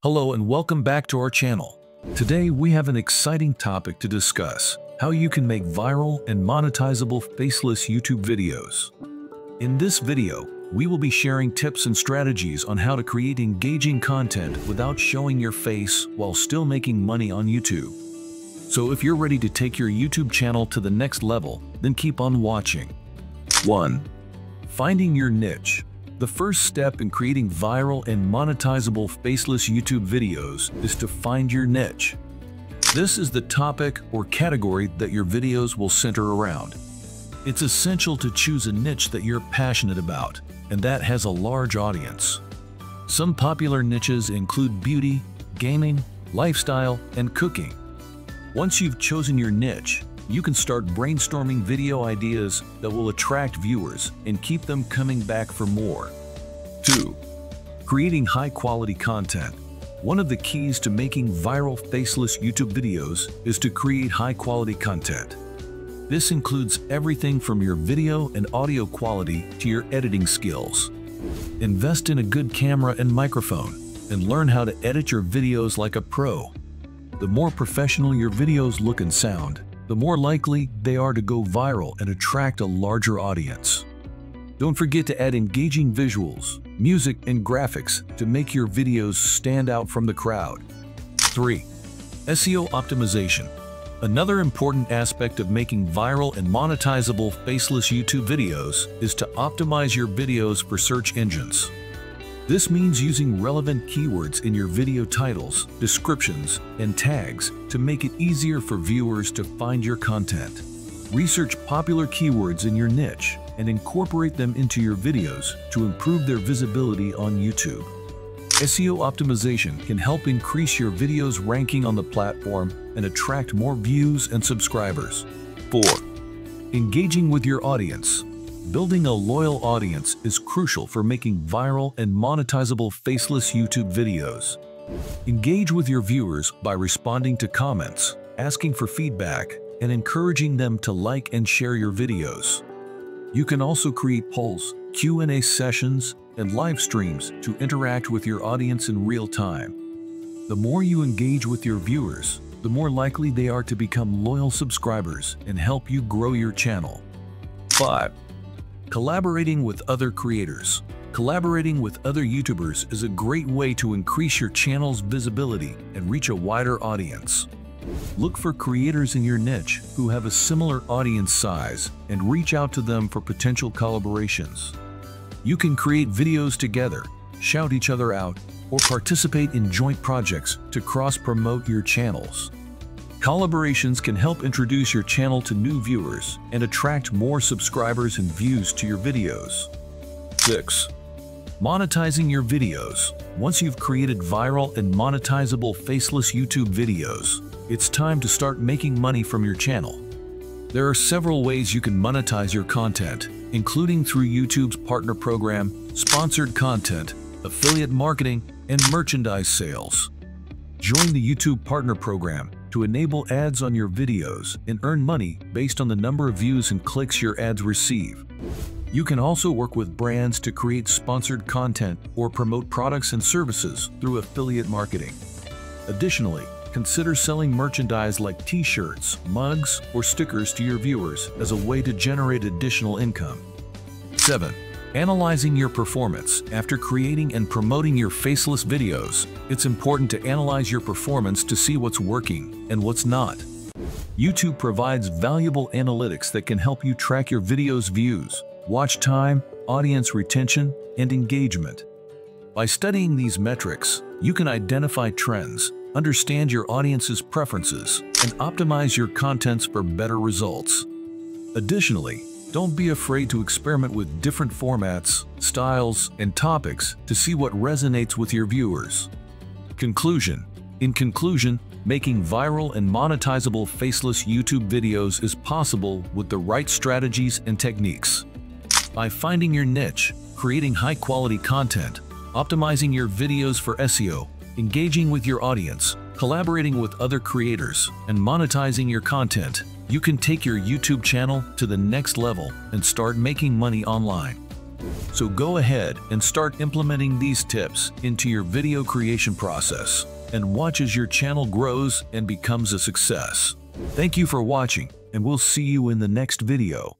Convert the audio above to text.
Hello and welcome back to our channel. Today we have an exciting topic to discuss: how you can make viral and monetizable faceless YouTube videos. In this video, we will be sharing tips and strategies on how to create engaging content without showing your face while still making money on YouTube. So if you're ready to take your YouTube channel to the next level, then keep on watching. 1. Finding your niche. The first step in creating viral and monetizable faceless YouTube videos is to find your niche. This is the topic or category that your videos will center around. It's essential to choose a niche that you're passionate about and that has a large audience. Some popular niches include beauty, gaming, lifestyle, and cooking. Once you've chosen your niche, you can start brainstorming video ideas that will attract viewers and keep them coming back for more. 2. Creating high-quality content. One of the keys to making viral faceless YouTube videos is to create high-quality content. This includes everything from your video and audio quality to your editing skills. Invest in a good camera and microphone, and learn how to edit your videos like a pro. The more professional your videos look and sound, the more likely they are to go viral and attract a larger audience. Don't forget to add engaging visuals, music, and graphics to make your videos stand out from the crowd. 3. SEO optimization. Another important aspect of making viral and monetizable faceless YouTube videos is to optimize your videos for search engines. This means using relevant keywords in your video titles, descriptions, and tags to make it easier for viewers to find your content. Research popular keywords in your niche and incorporate them into your videos to improve their visibility on YouTube. SEO optimization can help increase your video's ranking on the platform and attract more views and subscribers. 4. Engaging with your audience. Building a loyal audience is crucial for making viral and monetizable faceless YouTube videos. Engage with your viewers by responding to comments, asking for feedback, and encouraging them to like and share your videos. You can also create polls, Q&A sessions, and live streams to interact with your audience in real time. The more you engage with your viewers, the more likely they are to become loyal subscribers and help you grow your channel. 5. Collaborating with other creators. Collaborating with other YouTubers is a great way to increase your channel's visibility and reach a wider audience. Look for creators in your niche who have a similar audience size and reach out to them for potential collaborations. You can create videos together, shout each other out, or participate in joint projects to cross-promote your channels. Collaborations can help introduce your channel to new viewers and attract more subscribers and views to your videos. 6. Monetizing your videos. Once you've created viral and monetizable faceless YouTube videos, it's time to start making money from your channel. There are several ways you can monetize your content, including through YouTube's partner program, sponsored content, affiliate marketing, and merchandise sales. Join the YouTube partner program to enable ads on your videos and earn money based on the number of views and clicks your ads receive. You can also work with brands to create sponsored content or promote products and services through affiliate marketing. Additionally, consider selling merchandise like t-shirts, mugs, or stickers to your viewers as a way to generate additional income. 7. Analyzing your performance. After creating and promoting your faceless videos, it's important to analyze your performance to see what's working and what's not. YouTube provides valuable analytics that can help you track your videos' views, watch time, audience retention, and engagement. By studying these metrics, you can identify trends, understand your audience's preferences, and optimize your contents for better results. Additionally, don't be afraid to experiment with different formats, styles, and topics to see what resonates with your viewers. Conclusion. In conclusion, making viral and monetizable faceless YouTube videos is possible with the right strategies and techniques. By finding your niche, creating high-quality content, optimizing your videos for SEO, engaging with your audience, collaborating with other creators, and monetizing your content, you can take your YouTube channel to the next level and start making money online. So go ahead and start implementing these tips into your video creation process and watch as your channel grows and becomes a success. Thank you for watching, and we'll see you in the next video.